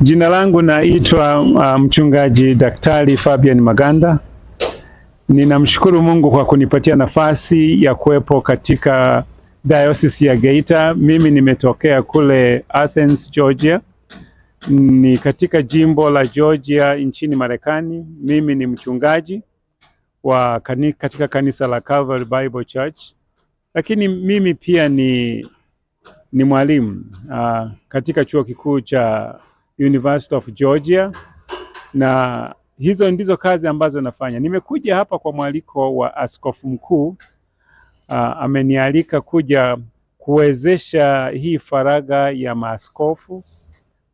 Jina langu naitwa mchungaji Daktari Fabian Maganda. Ninamshukuru Mungu kwa kunipatia nafasi ya kuwepo katika Diocese ya Geita. Mimi nimetokea kule Athens, Georgia. Ni katika jimbo la Georgia nchini Marekani. Mimi ni mchungaji katika kanisa la Calvary Bible Church. Lakini mimi pia ni mwalimu katika chuo kikuu cha University of Georgia, na hizo ndizo kazi ambazo nafanya. Nimekuja hapa kwa mwaliko wa askofu mkuu. Amenialika kuja kuwezesha hii faraga ya maaskofu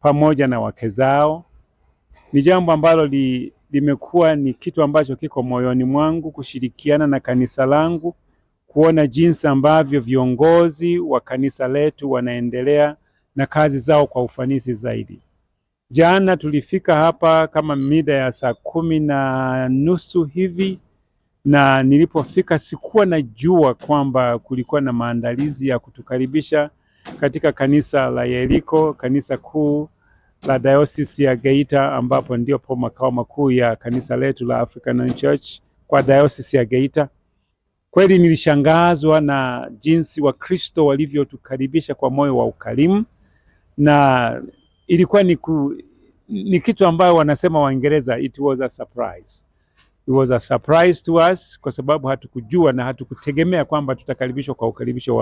pamoja na wake zao. Ni jambo ambalo limekuwa ni kitu ambacho kiko moyoni mwangu, kushirikiana na kanisa langu, kuona jinsi ambavyo viongozi wa kanisa letu wanaendelea na kazi zao kwa ufanisi zaidi. Jana tulifika hapa kama mida ya saa 10:30 hivi, na nilipofika sikuwa najua kwamba kulikuwa na maandalizi ya kutukaribisha katika kanisa la Yeriko, kanisa kuu la Diocese ya Geita, ambapo ndio makao makuu ya kanisa letu la African Church kwa Diocese ya Geita. Kweli nilishangazwa na jinsi Wakristo walivyotukaribisha kwa moyo wa ukarimu, na ilikuwa ni kitu ambayo wanasema Waingereza, it was a surprise. It was a surprise to us, kwa sababu hatukujua na hatukutegemea kwamba tutakaribishwa kwa ukaribisho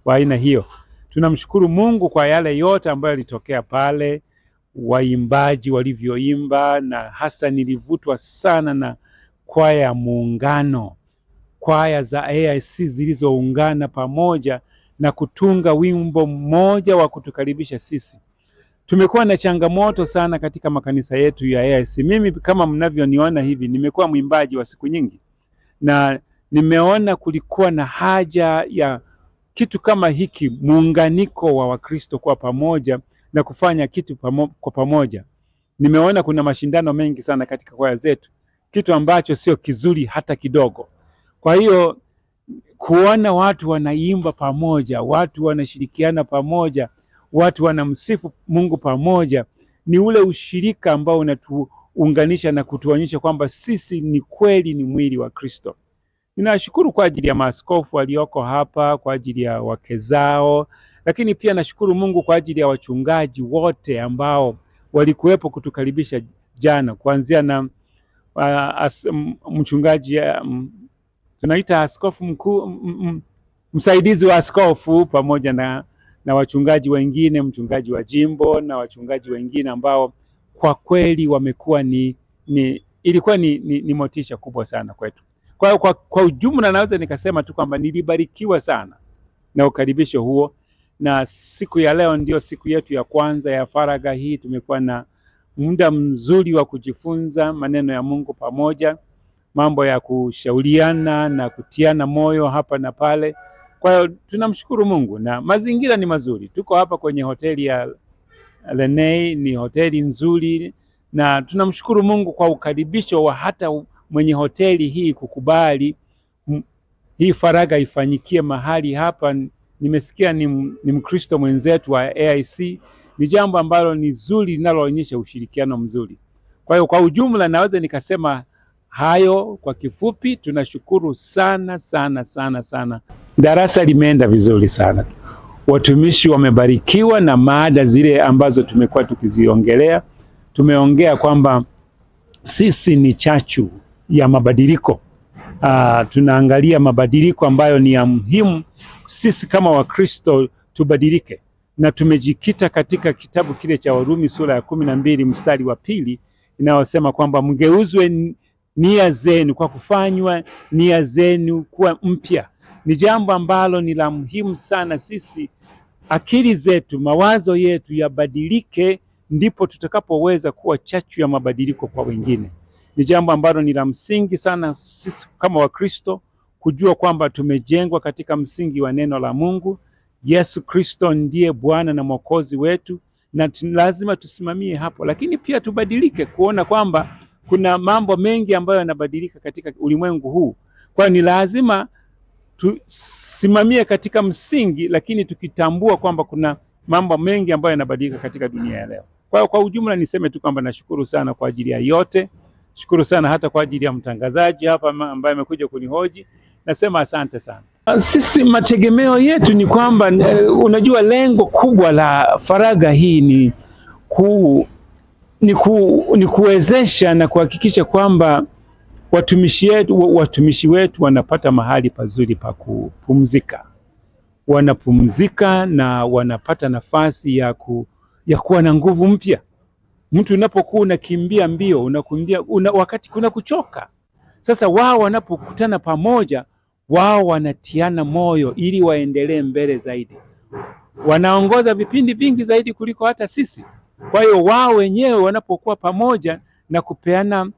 wa aina hiyo. Tunamshukuru Mungu kwa yale yote ambayo yalitokea pale, waimbaji walivyoimba, na hasa nilivutwa sana na kwaya ya Muungano, kwaya za AIC zilizoungana pamoja na kutunga wimbo mmoja wa kutukaribisha sisi. Tumekuwa na changamoto sana katika makanisa yetu ya AIC. Mimi kama mnavyoniona hivi, nimekuwa mwimbaji wa siku nyingi, na nimeona kulikuwa na haja ya kitu kama hiki, muunganiko wa Wakristo kwa pamoja na kufanya kitu kwa pamoja. Nimeona kuna mashindano mengi sana katika kwaya zetu, kitu ambacho sio kizuri hata kidogo. Kwa hiyo kuona watu wanaimba pamoja, watu wanashirikiana pamoja, watu wanamsifu Mungu pamoja, ni ule ushirika ambao unatuunganisha na kutuonyesha kwamba sisi ni kweli ni mwili wa Kristo. Ninashukuru kwa ajili ya maaskofu walioko hapa, kwa ajili ya wake zao, lakini pia nashukuru Mungu kwa ajili ya wachungaji wote ambao walikuwepo kutukaribisha jana, kuanzia na mchungaji tunaita askofu mkuu, msaidizi wa askofu, pamoja na wachungaji wengine, mchungaji wa jimbo na wachungaji wengine ambao kwa kweli wamekuwa ilikuwa ni motisha kubwa sana kwetu. Kwa ujumla naweza nikasema tu kwamba nilibarikiwa sana na ukaribisho huo, na siku ya leo ndio siku yetu ya kwanza ya faraga hii. Tumekuwa na muda mzuri wa kujifunza maneno ya Mungu pamoja, mambo ya kushauriana na kutiana moyo hapa na pale. Kwa hiyo tunamshukuru Mungu, na mazingira ni mazuri. Tuko hapa kwenye hoteli ya Lenei, ni hoteli nzuri, na tunamshukuru Mungu kwa ukaribisho wa hata mwenye hoteli hii kukubali hii faraga ifanyikie mahali hapa. Nimesikia ni Mkristo mwenzetu wa AIC. Ni jambo ambalo ni zuri, linaloonyesha ushirikiano mzuri. Kwa hiyo kwa ujumla naweza nikasema hayo kwa kifupi. Tunashukuru sana sana sana sana. Darasa limeenda vizuri sana. Watumishi wamebarikiwa na maada zile ambazo tumekuwa tukiziongelea. Tumeongea kwamba sisi ni chachu ya mabadiliko. Tunaangalia mabadiliko ambayo ni ya muhimu sisi kama Wakristo tubadilike, na tumejikita katika kitabu kile cha Warumi sura ya 12 mstari wa 2 inayosema kwamba mgeuzwe nia zenu kwa kufanywa nia zenu kuwa mpya. Ni jambo ambalo ni la muhimu sana sisi akili zetu, mawazo yetu yabadilike, ndipo tutakapoweza kuwa chachu ya mabadiliko kwa wengine. Ni jambo ambalo ni la msingi sana sisi kama Wakristo kujua kwamba tumejengwa katika msingi wa neno la Mungu. Yesu Kristo ndiye Bwana na Mwokozi wetu, na lazima tusimamie hapo, lakini pia tubadilike kuona kwamba kuna mambo mengi ambayo yanabadilika katika ulimwengu huu. Kwa hiyo ni lazima tusimamie katika msingi, lakini tukitambua kwamba kuna mambo mengi ambayo yanabadilika katika dunia ya leo. Kwa ujumla niseme tu kwamba nashukuru sana kwa ajili ya yote. Shukuru sana hata kwa ajili ya mtangazaji hapa ambaye amekuja kunihoji. Nasema asante sana. Sisi mategemeo yetu ni kwamba unajua lengo kubwa la faragha hii ni kuwezesha na kuhakikisha kwamba watumishi wetu wanapata mahali pazuri pa kupumzika. Wanapumzika na wanapata nafasi ya kuwa na nguvu mpya. Mtu unapokuwa unakimbia mbio, wakati kuna kuchoka. Sasa wao wanapokutana pamoja, wao wanatiana moyo ili waendelee mbele zaidi. Wanaongoza vipindi vingi zaidi kuliko hata sisi. Kwa hiyo wao wenyewe wanapokuwa pamoja na kupeana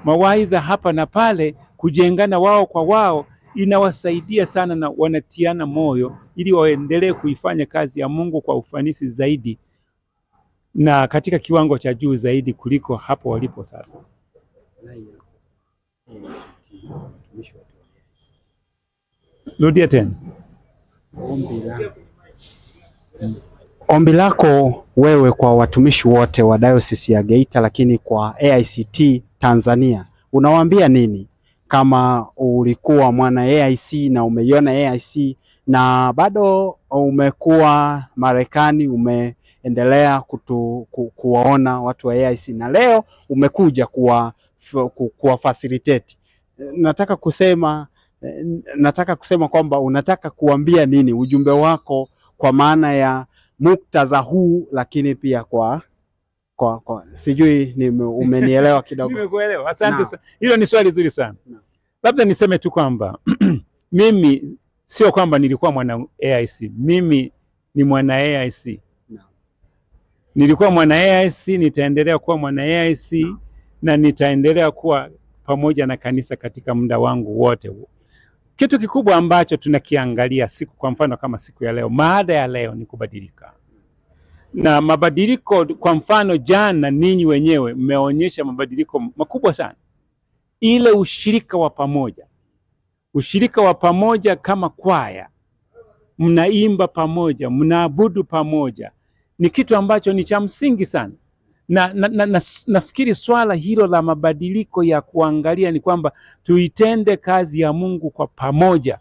mawaidha hapa na pale, kujengana wao kwa wao, inawasaidia sana na wanatiana moyo ili waendelee kuifanya kazi ya Mungu kwa ufanisi zaidi na katika kiwango cha juu zaidi kuliko hapo walipo sasa. Rudia tena. Ombi lako wewe kwa watumishi wote wa Dayosisi ya Geita, lakini kwa AICT Tanzania, unawaambia nini? Kama ulikuwa mwana AIC na umeiona AIC na bado umekuwa Marekani, umeendelea kuwaona watu wa AIC na leo umekuja kuwa facilitate. Nataka kusema kwamba unataka kuambia nini, ujumbe wako kwa maana ya muktadha huu, lakini pia kwa sijui umenielewa kidogo. Nimekuelewa. Asante sana. Hilo ni swali zuri sana. Labda niseme tu kwamba mimi sio kwamba nilikuwa mwana AIC. Mimi ni mwana AIC. Nilikuwa mwana AIC, nitaendelea kuwa mwana AIC na nitaendelea kuwa pamoja na kanisa katika muda wangu wote. Kitu kikubwa ambacho tunakiangalia siku, kwa mfano kama siku ya leo, maada ya leo ni kubadilika. Na mabadiliko, kwa mfano jana ninyi wenyewe mmeonyesha mabadiliko makubwa sana. Ile ushirika wa pamoja kama kwaya, mnaimba pamoja, mnaabudu pamoja, ni kitu ambacho ni cha msingi sana. Nafikiri swala hilo la mabadiliko ya kuangalia ni kwamba tuitende kazi ya Mungu kwa pamoja.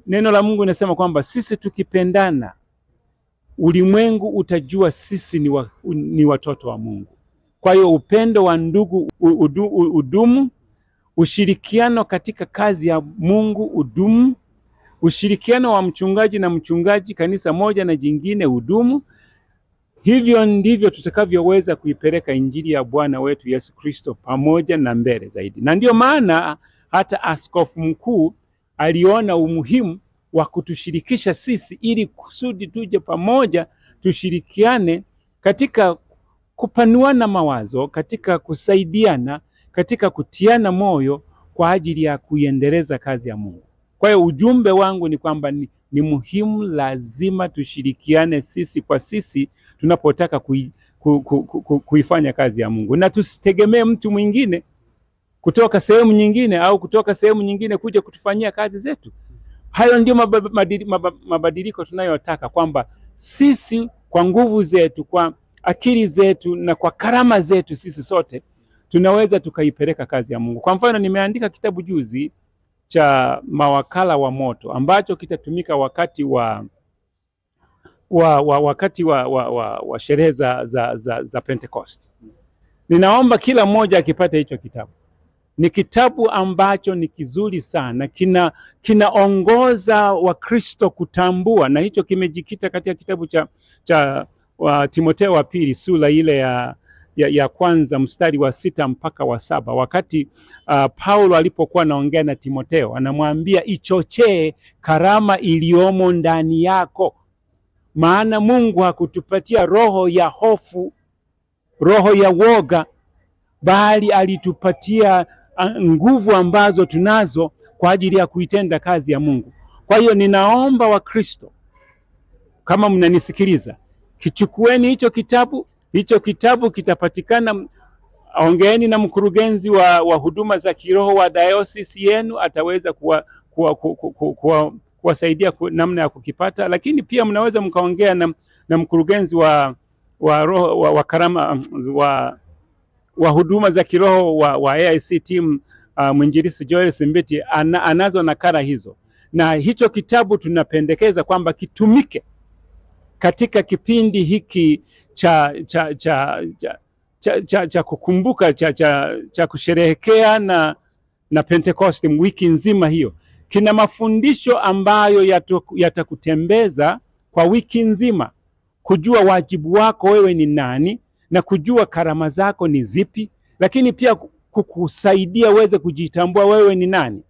Neno la Mungu linasema kwamba sisi tukipendana, ulimwengu utajua sisi ni watoto wa Mungu. Kwa hiyo upendo wa ndugu udumu, ushirikiano katika kazi ya Mungu udumu, ushirikiano wa mchungaji na mchungaji, kanisa moja na jingine udumu. Hivyo ndivyo tutakavyoweza kuipeleka injili ya Bwana wetu Yesu Kristo pamoja na mbele zaidi. Na ndio maana hata askofu mkuu aliona umuhimu wa kutushirikisha sisi ili kusudi tuje pamoja, tushirikiane katika kupanuana mawazo, katika kusaidiana, katika kutiana moyo kwa ajili ya kuiendeleza kazi ya Mungu. Kwa hiyo ujumbe wangu ni kwamba ni muhimu, lazima tushirikiane sisi kwa sisi tunapotaka kuifanya kazi ya Mungu, na tusitegemee mtu mwingine kutoka sehemu nyingine au kutoka sehemu nyingine kuja kutufanyia kazi zetu. Hayo ndio mabadiliko tunayotaka, kwamba sisi kwa nguvu zetu, kwa akili zetu na kwa karama zetu, sisi sote tunaweza tukaipeleka kazi ya Mungu. Kwa mfano, nimeandika kitabu juzi cha mawakala wa moto ambacho kitatumika wakati wa sherehe za Pentecost. Ninaomba kila mmoja akipata hicho kitabu. Ni kitabu ambacho ni kizuri sana, kinaongoza Wakristo kutambua, na hicho kimejikita katika kitabu cha Timotheo wa pili sura ile ya kwanza mstari wa 6 mpaka wa 7. Wakati Paulo alipokuwa anaongea na Timotheo, anamwambia ichochee karama iliyomo ndani yako, maana Mungu hakutupatia roho ya hofu, roho ya woga, bali alitupatia nguvu ambazo tunazo kwa ajili ya kuitenda kazi ya Mungu. Kwa hiyo ninaomba Wakristo, kama mnanisikiliza, kichukueni hicho kitabu. Hicho kitabu kitapatikana, ongeeni na mkurugenzi wa huduma za kiroho wa dayosisi yenu, ataweza kuwasaidia namna ya kukipata. Lakini pia mnaweza mkaongea na mkurugenzi wa roho wa karama wa huduma za kiroho wa AIC team mwinjilisti Joel Simbiti anazo nakala hizo, na hicho kitabu tunapendekeza kwamba kitumike katika kipindi hiki cha kukumbuka cha kusherehekea na Pentecost, wiki nzima hiyo. Kina mafundisho ambayo yatakutembeza kwa wiki nzima, kujua wajibu wako wewe ni nani na kujua karama zako ni zipi, lakini pia kukusaidia uweze kujitambua wewe ni nani.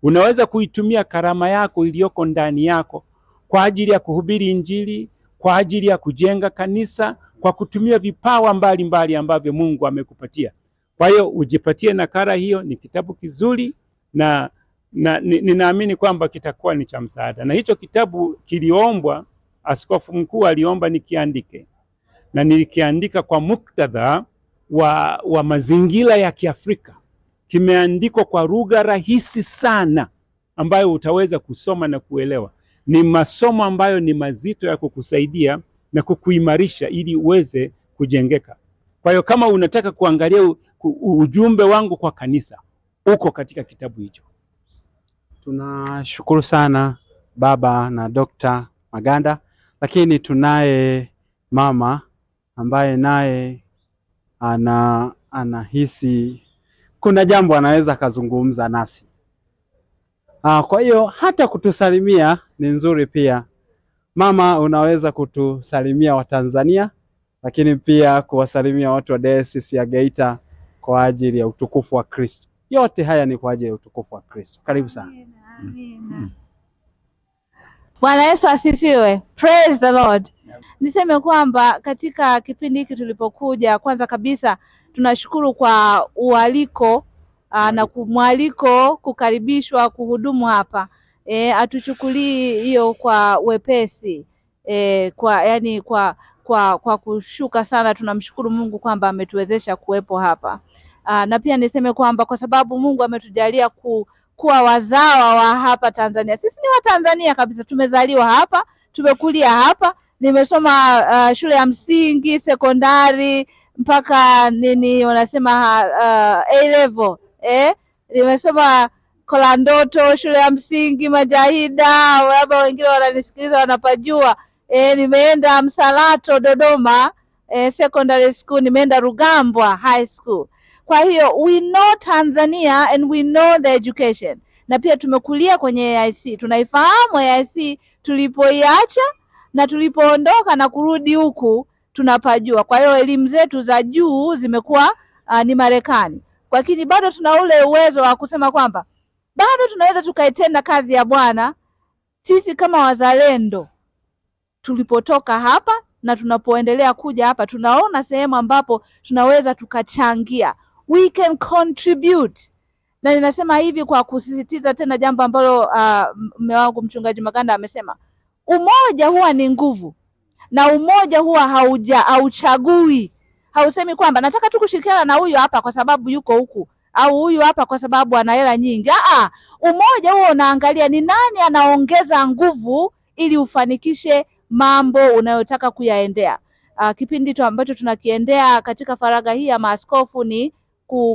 Unaweza kuitumia karama yako iliyoko ndani yako kwa ajili ya kuhubiri Injili, kwa ajili ya kujenga kanisa, kwa kutumia vipawa mbalimbali ambavyo Mungu amekupatia. Kwa hiyo ujipatie nakala hiyo. Ni kitabu kizuri na ninaamini kwamba kitakuwa ni cha msaada. Na hicho kitabu kiliombwa, askofu mkuu aliomba nikiandike, na nilikiandika kwa muktadha wa mazingira ya Kiafrika. Kimeandikwa kwa lugha rahisi sana ambayo utaweza kusoma na kuelewa. Ni masomo ambayo ni mazito ya kukusaidia na kukuimarisha ili uweze kujengeka. Kwa hiyo kama unataka kuangalia ujumbe wangu kwa kanisa, uko katika kitabu hicho. Tunashukuru sana baba na Dr. Maganda, lakini tunaye mama ambaye naye anahisi kuna jambo anaweza kazungumza nasi. Kwa hiyo hata kutusalimia ni nzuri pia. Mama, unaweza kutusalimia Watanzania, lakini pia kuwasalimia watu wa Dayosisi ya Geita kwa ajili ya utukufu wa Kristo. Yote haya ni kwa ajili ya utukufu wa Kristo. Karibu sana. Amina. Bwana Yesu asifiwe. Praise the Lord. Niseme kwamba katika kipindi hiki tulipokuja, kwanza kabisa tunashukuru kwa ualiko na mwaliko kukaribishwa kuhudumu hapa. Atuchukulii hiyo kwa wepesi. Kwa kushuka sana. Tunamshukuru Mungu kwamba ametuwezesha kuwepo hapa. Na pia niseme kwamba kwa sababu Mungu ametujalia kuwa wazawa wa hapa Tanzania. Sisi ni wa Tanzania kabisa, tumezaliwa hapa, tumekulia hapa. Nimesoma shule ya msingi, sekondari, mpaka wanasema A level. Nimesoma Kolandoto, shule ya msingi Majahida, labda wengine wananisikiliza wanapajua. Nimeenda Msalato Dodoma secondary school, nimeenda Rugambwa high school. Kwa hiyo we know Tanzania and we know the education. Na pia tumekulia kwenye AIC. Tunaifahamu AIC tulipoiacha na tulipoondoka na kurudi huku tunapajua. Kwa hiyo elimu zetu za juu zimekuwa ni Marekani. Lakini bado tuna ule uwezo wa kusema kwamba bado tunaweza tukaitenda kazi ya Bwana sisi kama wazalendo. Tulipotoka hapa na tunapoendelea kuja hapa, tunaona sehemu ambapo tunaweza tukachangia. We can contribute. Na ninasema hivi kwa kusisitiza tena jambo ambalo mume wangu mchungaji Maganda amesema. Umoja huwa ni nguvu. Na umoja huwa hauchagui. Hausemi kwamba nataka tu kushirikiana na huyu hapa kwa sababu yuko huku, au huyu hapa kwa sababu ana hela nyingi. Umoja huo unaangalia ni nani anaongeza nguvu ili ufanikishe mambo unayotaka kuyaendea. Kipindi tu ambacho tunakiendea katika faraga hii ya maaskofu ni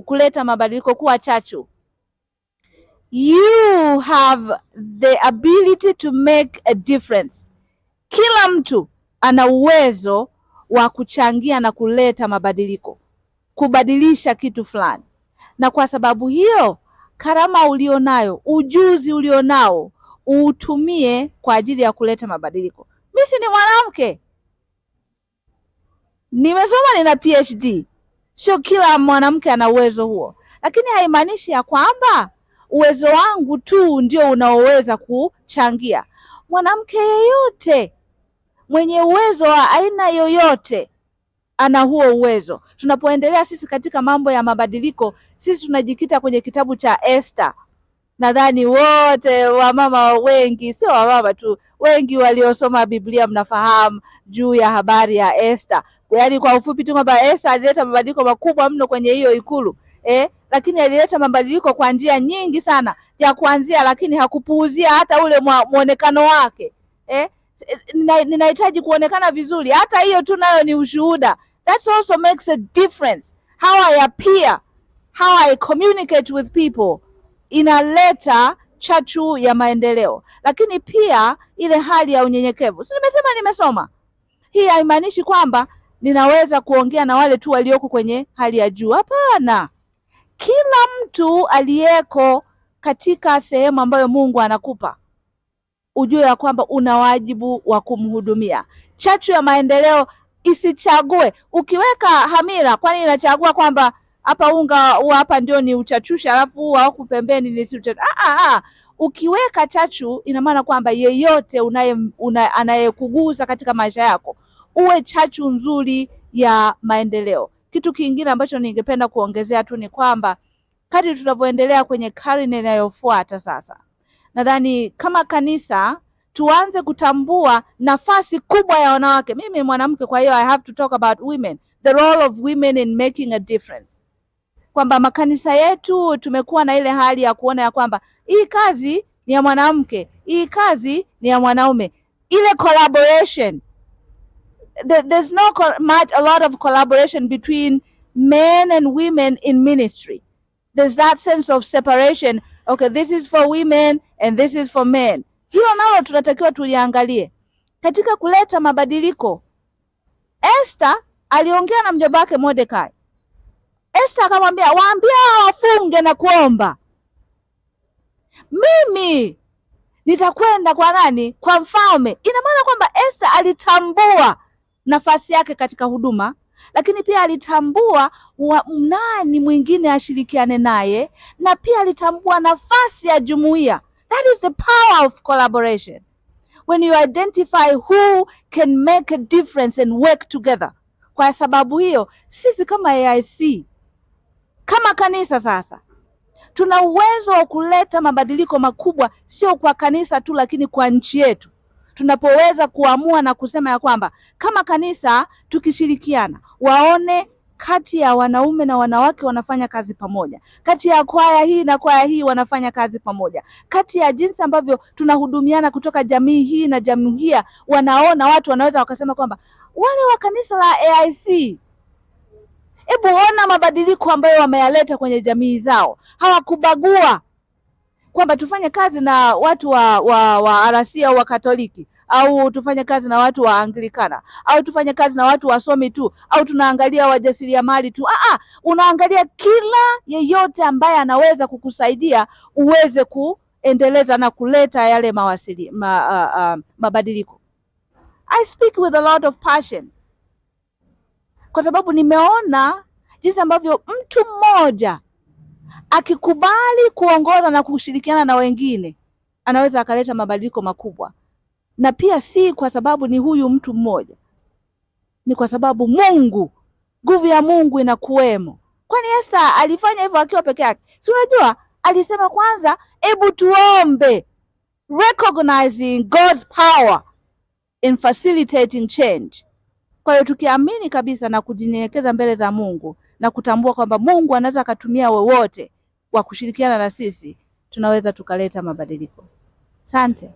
kuleta mabadiliko, kuwa chachu. You have the ability to make a difference. Kila mtu ana uwezo wa kuchangia na kuleta mabadiliko, kubadilisha kitu fulani. Na kwa sababu hiyo, karama ulionayo, ujuzi ulionao, uutumie kwa ajili ya kuleta mabadiliko. Mimi ni mwanamke. Nimesoma, nina PhD. Sio kila mwanamke ana uwezo huo. Lakini haimaanishi ya kwamba uwezo wangu tu ndio unaoweza kuchangia. Mwanamke yeyote mwenye uwezo wa aina yoyote ana huo uwezo. Tunapoendelea sisi katika mambo ya mabadiliko, sisi tunajikita kwenye kitabu cha Esther. Nadhani wote wamama wengi, sio wamama tu, wengi waliosoma Biblia mnafahamu juu ya habari ya Esther. Yaani kwa ufupi tu kwamba Esther alileta mabadiliko makubwa mno kwenye hiyo ikulu. Lakini alileta mabadiliko kwa njia nyingi sana ya kuanzia, lakini hakupuuzia hata ule muonekano wake. ninahitaji kuonekana vizuri. Hata hiyo tu nayo ni ushuhuda. That also makes a difference. How I appear, how I communicate with people inaleta chachu ya maendeleo. Lakini pia ile hali ya unyenyekevu. Si nimesema nimesoma. Hii haimaanishi kwamba ninaweza kuongea na wale tu walioko kwenye hali ya juu. Hapana. Kila mtu aliyeko katika sehemu ambayo Mungu anakupa, ujue ya kwamba una wajibu wa kumhudumia. Chachu ya maendeleo isichague. Ukiweka hamira, kwani inachagua kwamba hapa unga huu hapa ndio ni uchachusha alafu huu huku pembeni ni si uchachusha? Ukiweka chachu ina maana kwamba yeyote anayekugusa katika maisha yako uwe chachu nzuri ya maendeleo. Kitu kingine ambacho ningependa kuongezea tu ni kwamba kadri tunavyoendelea kwenye karne inayofuata sasa, nadhani kama kanisa tuanze kutambua nafasi kubwa ya wanawake. Mimi mwanamke, kwa hiyo I have to talk about women, the role of women in making a difference. Kwamba makanisa yetu tumekuwa na ile hali ya kuona ya kwamba hii kazi ni ya mwanamke, hii kazi ni ya mwanaume. Ile collaboration, there's no a lot of collaboration between men and women in ministry. There's that sense of separation. Okay, this is for women and this is for men. Hiyo nalo tunatakiwa tuliangalie katika kuleta mabadiliko. Esther aliongea na mjomba wake Mordekai. Esther akamwambia, waambie wafunge na kuomba. Mimi nitakwenda kwa nani? Kwa mfalme. Ina maana kwamba Esther alitambua nafasi yake katika huduma, lakini pia alitambua nani mwingine ashirikiane naye, na pia alitambua nafasi ya jumuiya. That is the power of collaboration. When you identify who can make a difference and work together. Kwa sababu hiyo, sisi kama AIC, kama kanisa sasa, tuna uwezo wa kuleta mabadiliko makubwa, sio kwa kanisa tu, lakini kwa nchi yetu. Tunapoweza kuamua na kusema ya kwamba kama kanisa tukishirikiana, waone kati ya wanaume na wanawake wanafanya kazi pamoja, kati ya kwaya hii na kwaya hii wanafanya kazi pamoja, kati ya jinsi ambavyo tunahudumiana kutoka jamii hii na jamii hii, wanaona watu wanaweza wakasema kwamba wale wa kanisa la AIC, hebu ona mabadiliko ambayo wameyaleta kwenye jamii zao. Hawakubagua kwamba tufanye kazi na watu wa RC au wa Katoliki, au tufanye kazi na watu wa Anglikana, au tufanye kazi na watu wasomi tu, au tunaangalia wajasiriamali tu. Unaangalia kila yeyote ambaye anaweza kukusaidia uweze kuendeleza na kuleta yale mabadiliko. I speak with a lot of passion, kwa sababu nimeona jinsi ambavyo mtu mmoja akikubali kuongoza na kushirikiana na wengine anaweza akaleta mabadiliko makubwa. Na pia si kwa sababu ni huyu mtu mmoja, ni kwa sababu Mungu, nguvu ya Mungu inakuwemo. Kwani Esther alifanya hivyo akiwa peke yake? Si unajua alisema kwanza, hebu tuombe, recognizing God's power in facilitating change. Kwa hiyo tukiamini kabisa na kujinyenyekeza mbele za Mungu na kutambua kwamba Mungu anaweza akatumia wowote wa kushirikiana na sisi, tunaweza tukaleta mabadiliko. Asante.